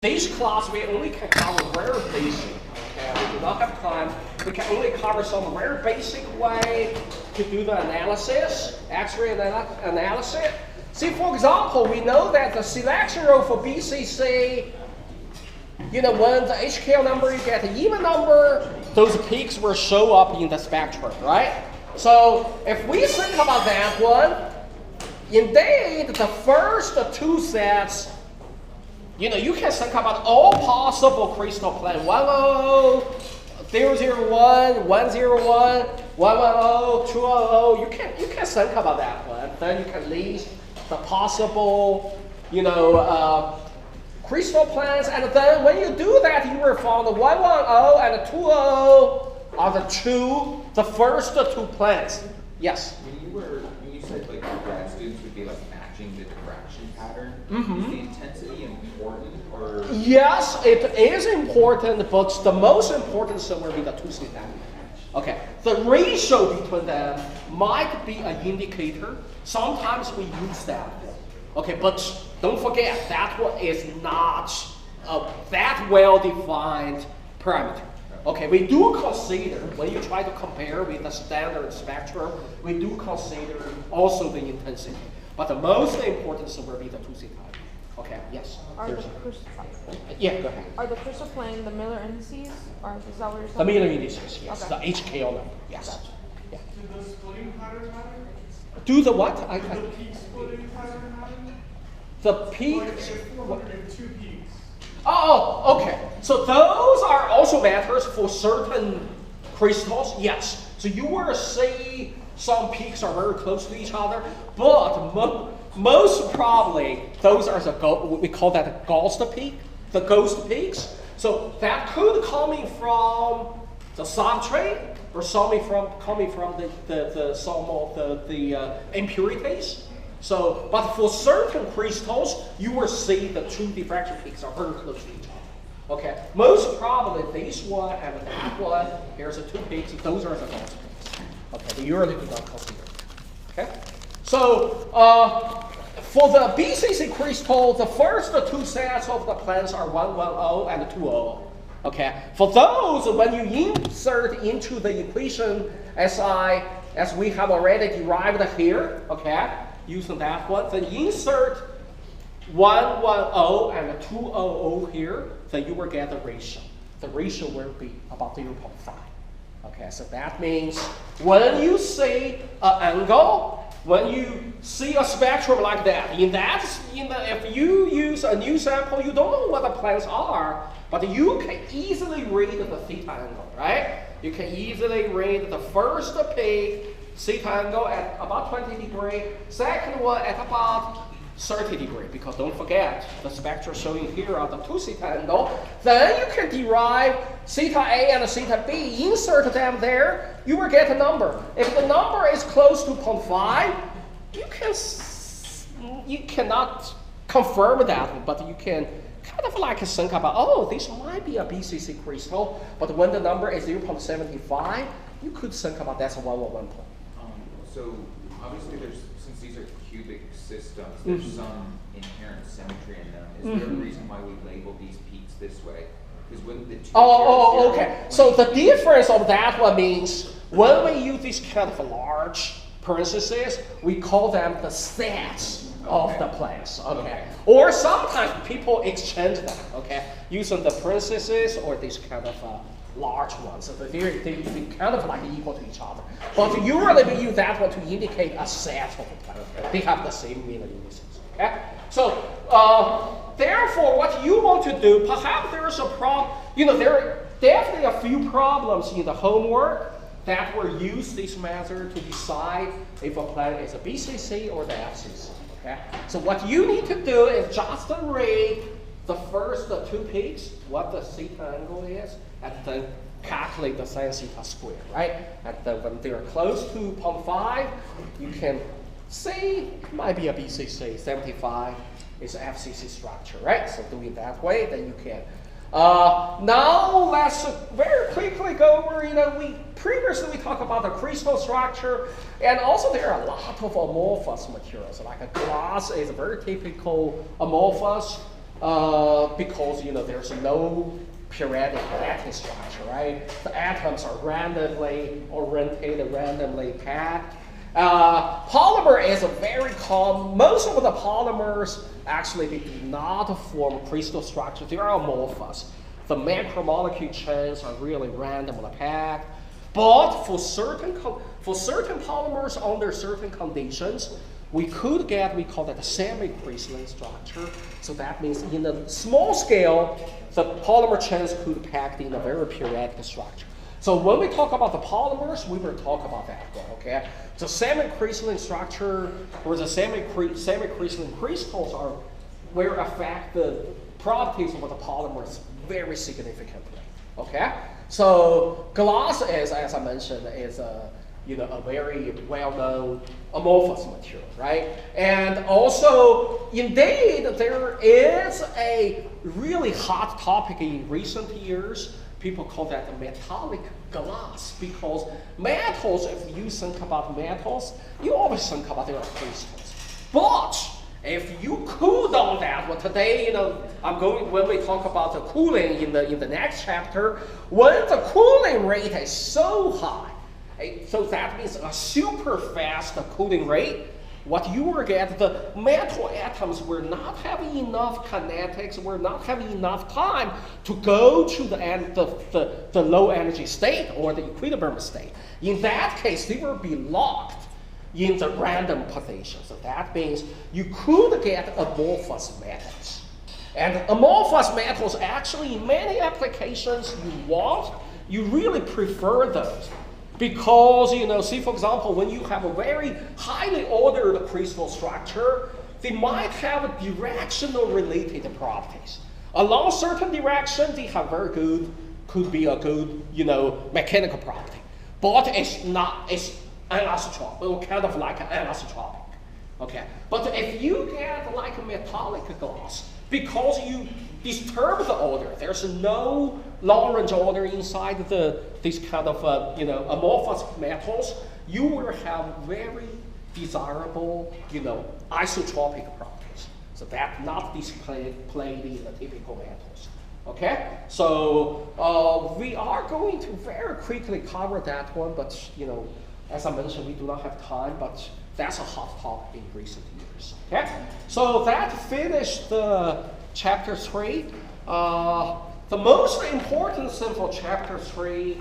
This class, we only can cover very basic. Okay? We do not have time. We can only cover some very basic way to do the analysis, X-ray analysis. See, for example, we know that the selection rule for BCC, when the HKL number, you get an even number, those peaks will show up in the spectrum, right? So if we think about that one, indeed, the first two sets, you can think about all possible crystal plane. 100, 001, 101, 110, 200. You can think about that one. Then you can list the possible, crystal planes. And then when you do that, you will find the 110 and the 20 are the first two planes. Yes? When you said like grad students would be like matching the diffraction pattern, is the intensity important or? Yes, it is important, but the most important is somewhere in the two theta. Okay, the ratio between them might be an indicator. Sometimes we use that. Okay, but don't forget that one is not a that well-defined parameter. Okay, we do consider, when you try to compare with the standard spectrum, we do consider also the intensity. But the most important is will be the two theta. Okay, yes. Yeah, go ahead. Are the crystal plane the Miller indices? Or is that what you're saying? The Miller indices, yes. Okay. The HKL number, yes. Gotcha. Yeah. Do the splitting pattern matter? Do the what? Do the peak splitting pattern matter? The peak. Like if 400 two peaks. Oh, okay. So those are also matters for certain crystals, yes. So you will see some peaks are very close to each other, but most probably those are we call that a ghost peak, the ghost peaks. So that could coming from the substrate or coming from some of the impurities. So, but for certain crystals, you will see the two diffraction peaks are very close to each other. Okay, most probably this one and that one, here's the two peaks, those are the ghost peaks. Okay, the usually do not consider. Okay, so for the BCC crystal, the first two sets of the planes are 110 and 200. Okay, for those, when you insert into the equation as we have already derived here, okay, using that one, then insert 110 and 200 here, then you will get the ratio. The ratio will be about 0.5. Okay, so that means when you see an angle, when you see a spectrum like that, if you use a new sample, you don't know what the planes are, but you can easily read the theta angle, right? You can easily read the first peak theta angle at about 20 degrees, second one at about 30 degrees, because don't forget, the spectra showing here are the two theta angle. Then you can derive theta A and theta B, insert them there, you will get a number. If the number is close to 0.5, you cannot confirm that, but you can kind of like think about, oh, this might be a BCC crystal, but when the number is 0.75, you could think about that's a 111 point. So obviously since these are cubic systems, there's some inherent symmetry in them. Is there a reason why we label these peaks this way? Because when the two okay. So the difference of that one means when we use these kind of large parentheses, we call them the sets of the planes. Okay. Or sometimes people exchange them. Okay, using the parentheses or these kind of large ones. So they kind of like equal to each other. But usually we use that one to indicate a set of the planes. They have the same Miller indices. Okay? So therefore, what you want to do, perhaps there is a problem. There are definitely a few problems in the homework that will use this method to decide if a plane is a BCC or the FCC. Okay? So what you need to do is just read the first two peaks, what the theta angle is, and then calculate the sin theta square, right? And then when they're close to 0.5, you can see it might be a BCC. 75 is an FCC structure, right? So doing that way, then you can. Now let's very quickly go over, previously we talked about the crystal structure, and also there are a lot of amorphous materials, like a glass is a very typical amorphous because there's no periodic lattice structure, right? The atoms are randomly oriented, randomly packed. Polymer is a very common. Most of the polymers actually they do not form crystal structure. They are amorphous. The macromolecule chains are really randomly packed. But for certain polymers under certain conditions, we could get, we call that a semi-crystalline structure. So that means in a small scale, the polymer chains could be packed in a very periodic structure. So when we talk about the polymers, we will talk about that one, okay? The semi-crystalline structure or the semi-crystalline crystals are will affect the properties of the polymers very significantly, okay? So glass is, as I mentioned, is a very well-known amorphous material, right? And also, indeed, there is a really hot topic in recent years. People call that metallic glass because metals, if you think about metals, you always think about their crystals. But if you cool down that, well, today, when we talk about the cooling in the next chapter, when the cooling rate is so high, so that means a super fast cooling rate, what you will get, the metal atoms will not have enough kinetics, will not have enough time to go to the low energy state or the equilibrium state. In that case, they will be locked in the random position. So that means you could get amorphous metals. And amorphous metals, actually, in many applications you really prefer those. Because, see, for example, when you have a very highly ordered crystal structure, they might have directional related properties. Along certain direction, they have could be a good, mechanical property. But it's anisotropic, or kind of like anisotropic, okay? But if you get like a metallic glass, because you disturb the order, there's no long-range order inside these kind of amorphous metals, you will have very desirable isotropic properties. So that not displayed in the typical metals. Okay, so we are going to very quickly cover that one, but as I mentioned, we do not have time, but that's a hot topic in recent years. Okay, so that finished chapter 3. The most important thing for chapter 3,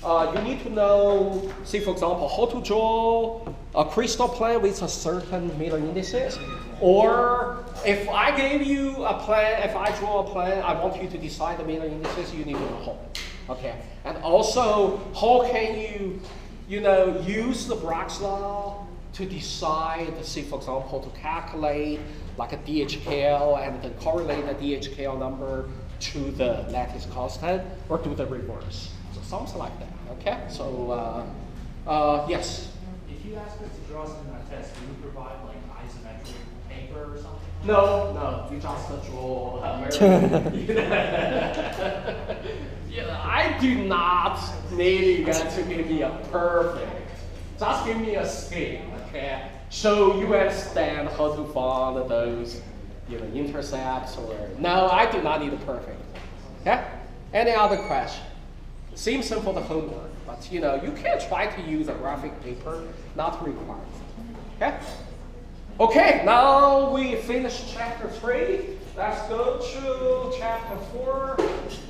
you need to know, say for example, how to draw a crystal plane with a certain Miller indices. Or if I gave you a plan, if I draw a plan, I want you to decide the Miller indices, you need to know how. Okay, and also how can you, use the Braggs law to decide, say for example, to calculate like a DHKL and then correlate the DHKL number to the lattice constant or to the reverse. So something like that, okay? So, yes? If you ask us to draw something on a test, do you provide like isometric paper or something? No, you just draw. I do not need you guys to give me a perfect. Just give me a scale, okay? So you understand how to find those, intercepts or no, I do not need a perfect. Okay? Any other question? Seems simple the homework, but you can try to use a graphic paper, not required. Okay? Okay, now we finished chapter 3. Let's go to chapter 4.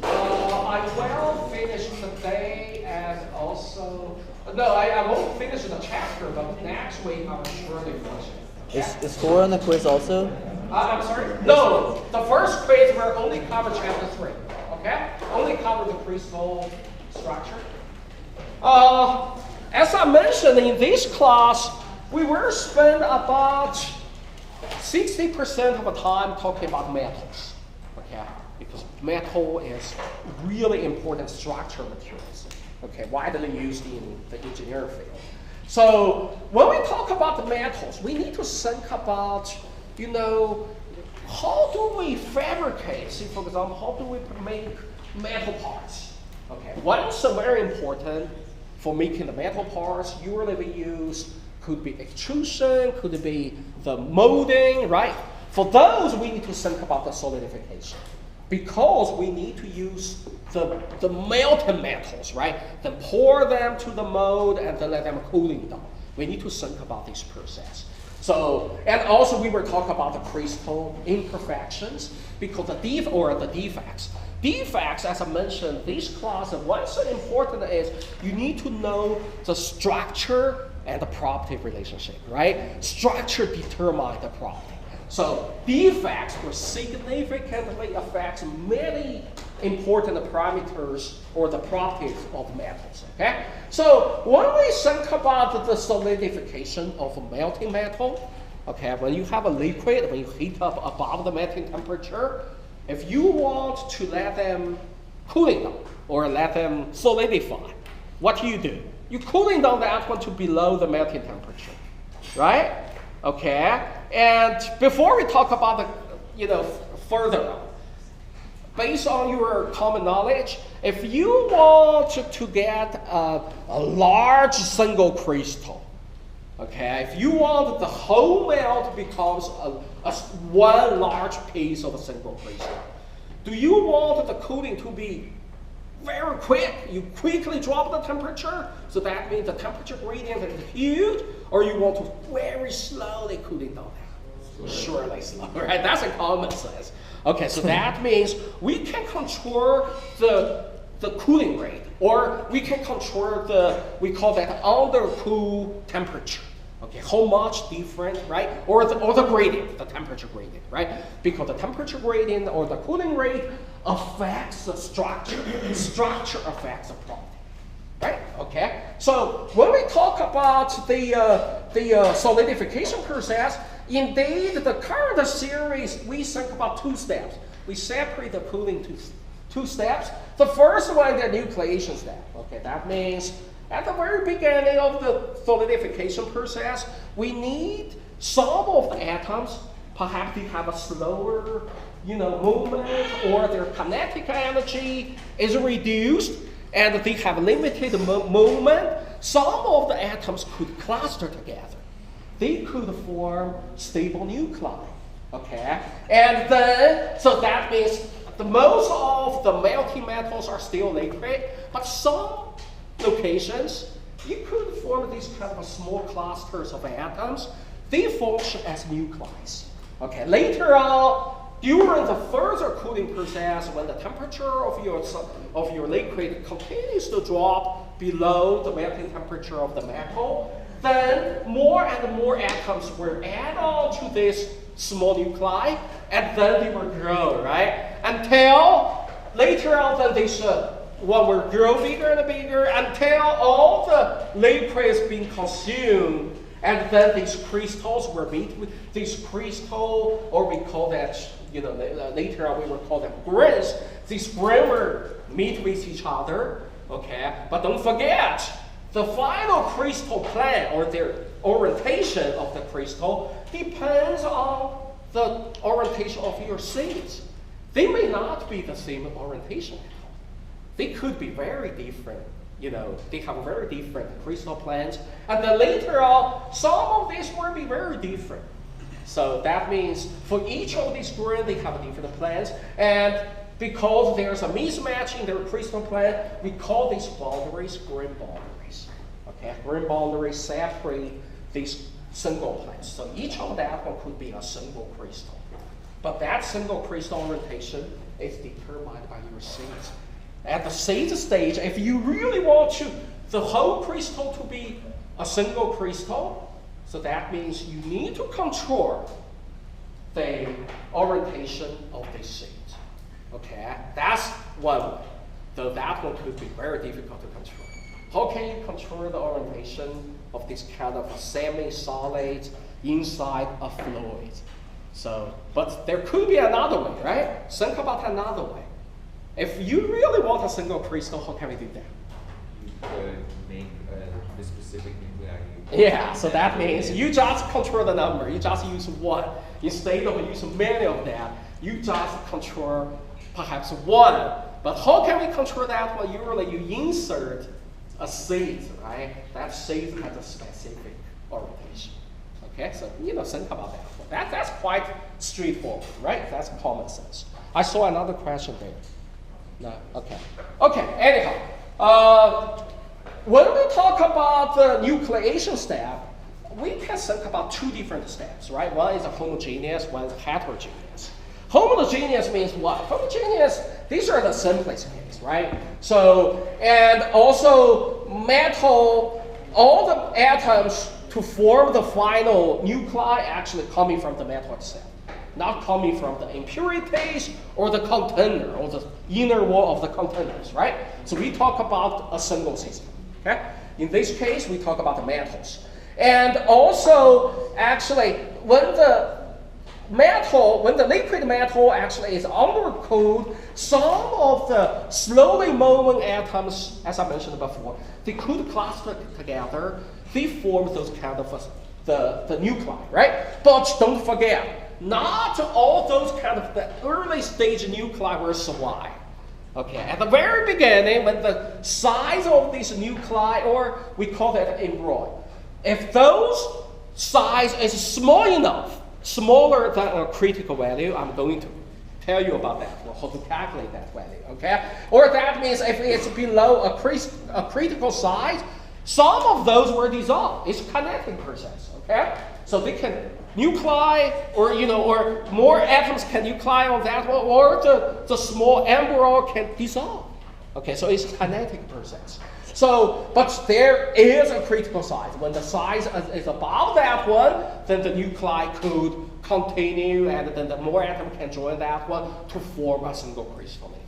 I will finish today and also. No, I won't finish the chapter, but next week I will surely finish it. Is 4 on the quiz also? I'm sorry? No, the first quiz will only cover chapter 3, okay? Only cover the crystal structure. As I mentioned in this class, we will spend about 60% of the time talking about metals, okay? Because metal is really important structure materials. Okay, widely used in the engineering field. So when we talk about the metals, we need to think about, how do we fabricate? See, for example, how do we make metal parts? Okay, what's very important for making the metal parts? Usually we use could be extrusion, could be the molding, right? For those, we need to think about the solidification. Because we need to use the melted metals, right? Then pour them to the mold and then let them cooling down. We need to think about this process. So, and also we were talking about the crystal imperfections because the defects. Defects, as I mentioned, this class, what's important is you need to know the structure and the property relationship, right? Structure determines the property. So defects will significantly affect many important parameters or the properties of metals, okay? So when we think about the solidification of a melting metal, okay, when you have a liquid, when you heat up above the melting temperature, if you want to let them cooling down or let them solidify, what do? You cooling down that one to below the melting temperature, right? Okay, and before we talk about the, further on, based on your common knowledge, if you want to get a large single crystal, okay, if you want the whole melt becomes one large piece of a single crystal, do you want the cooling to be very quick? You quickly drop the temperature, so that means the temperature gradient is huge, or you want to very slowly cooling down that? Surely slow, right? That's a common sense. Okay, so that means we can control the cooling rate, or we can control we call that undercool temperature. Okay, how much different, right? Or the gradient, the temperature gradient, right? Because the temperature gradient or the cooling rate affects the structure. Structure affects the property, right? Okay. So when we talk about the solidification process, indeed the current series we think about two steps. We separate the cooling to two steps. The first one, the nucleation step. Okay, that means at the very beginning of the solidification process, we need some of the atoms, perhaps they have a slower, movement, or their kinetic energy is reduced, and they have limited movement. Some of the atoms could cluster together. They could form stable nuclei, okay? And then, so that means most of the melting metals are still liquid, but some locations, you could form these kind of small clusters of atoms. They function as nuclei. Okay, later on, during the further cooling process, when the temperature of your liquid continues to drop below the melting temperature of the metal, then more and more atoms will add on to this small nuclei, and then they will grow, right? Until later on, then this one will grow bigger and bigger until all the liquid is being consumed, and then these crystals will meet with these crystal, or we call that, later on we will call them grains. These grains will meet with each other, okay? But don't forget, the final crystal plane or their orientation of the crystal depends on the orientation of your seeds. They may not be the same orientation. They could be very different. They have very different crystal planes. And then later on, some of these will be very different. So that means for each of these grains, they have different planes. And because there's a mismatch in their crystal plane, we call these boundaries grain boundaries. Okay, grain boundaries separate these single planes. So each of that one could be a single crystal. But that single crystal orientation is determined by your seeds. At the seed stage, if you really want the whole crystal to be a single crystal, so that means you need to control the orientation of the seed. Okay, that's one way, though that one could be very difficult to control. How can you control the orientation of this kind of semi-solid inside a fluid? So, but there could be another way, right? Think about another way. If you really want a single crystal, how can we do that? You could make the specific nuclei. Yeah, so that means you just control the number. You just use one. Instead of using many of them, you just control perhaps one. But how can we control that? Well, usually you insert a seed, right? That seed has a specific orientation. Okay, so think about that. That's quite straightforward, right? That's common sense. I saw another question there. No, okay. Okay, anyhow, when we talk about the nucleation step, we can think about two different steps, right? One is a homogeneous, one is heterogeneous. Homogeneous means what? Homogeneous, these are the simplest case, right? So, and also metal, all the atoms to form the final nuclei actually coming from the metal itself, not coming from the impurities or the container or the inner wall of the containers, right? So we talk about a single system, okay? In this case, we talk about the metals. And also, actually, when the liquid metal actually is undercooled, some of the slowly moving atoms, as I mentioned before, they could cluster together. They form those kind of the nuclei, right? But don't forget, not all those kind of the early stage nuclei will survive. Okay, at the very beginning, when the size of these nuclei, or we call it embryo, if those size is small enough, smaller than a critical value, I'm going to tell you about that, or how to calculate that value, okay? Or that means if it's below a critical size, some of those will dissolve. It's a kinetic process, okay? So they can nuclei, or or more atoms can nuclei on that one, or the small embryo can dissolve. Okay, so it's a kinetic process. So, but there is a critical size. When the size is above that one, then the nuclei could continue, and then the more atom can join that one to form a single crystal later.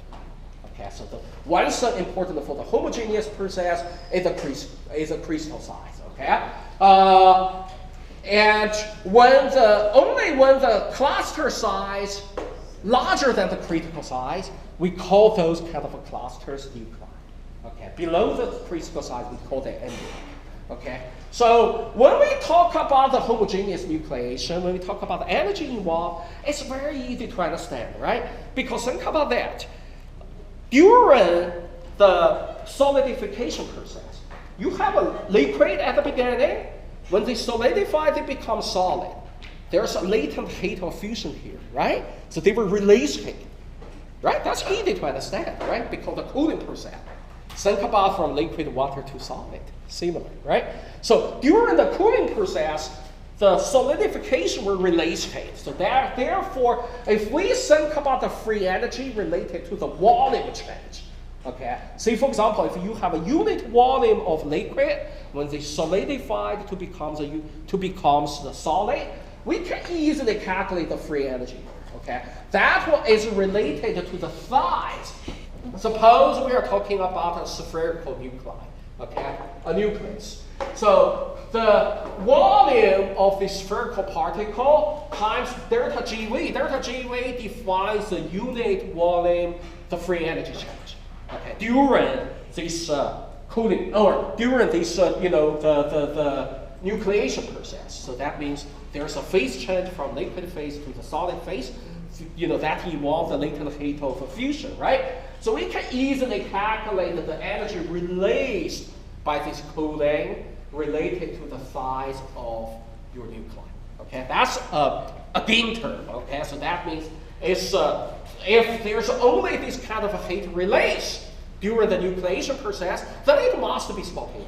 Okay, so the one thing important for the homogeneous process is a crystal size. Okay, and only when the cluster size larger than the critical size, we call those kind of clusters nuclei. Okay, below the critical size, we call that embryo. Okay, so when we talk about the homogeneous nucleation, when we talk about the energy involved, it's very easy to understand, right? Because think about that. During the solidification process, you have a liquid at the beginning. When they solidify, they become solid. There's a latent heat of fusion here, right? So they will release heat, right? That's easy to understand, right? Because the cooling process. Think about from liquid water to solid, similar, right? So during the cooling process, the solidification will release heat. So therefore, if we think about the free energy related to the volume change, okay? Say for example, if you have a unit volume of liquid, when they solidified to becomes the solid, we can easily calculate the free energy, okay? That one is related to the size. Suppose we are talking about a spherical nuclei, okay, a nucleus. So the volume of the spherical particle times delta GV. Delta GV defines the unit volume, the free energy change, okay, during this cooling, or during this, the nucleation process. So that means there's a phase change from liquid phase to the solid phase. That involves the latent heat of fusion, right? So we can easily calculate the energy released by this cooling related to the size of your nuclei. Okay, that's a gain term. Okay, so that means it's if there's only this kind of a heat release during the nucleation process, then it must be spontaneous.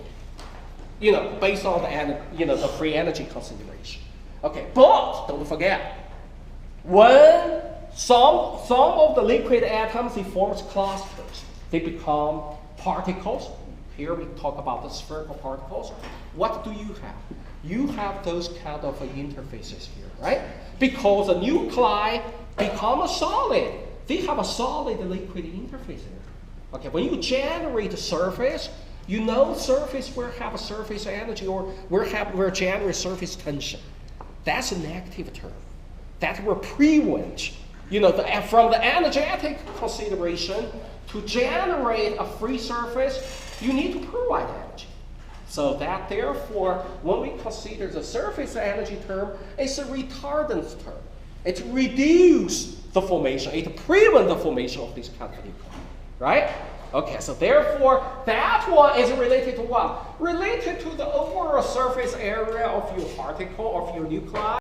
Based on the free energy consideration. Okay, but don't forget, when some of the liquid atoms, they form clusters. They become particles. Here we talk about the spherical particles. What do you have? You have those kind of interfaces here, right? Because the nuclei become a solid. They have a solid liquid interface here. Okay, when you generate a surface, surface will have a surface energy, or will generate surface tension. That's a negative term. That will prevent, from the energetic consideration, to generate a free surface, you need to provide energy. So that therefore, when we consider the surface energy term, it's a retardance term. It reduces the formation, it prevents the formation of this kind of nuclei, right? Okay, so therefore, that one is related to what? Related to the overall surface area of your particle, of your nuclei.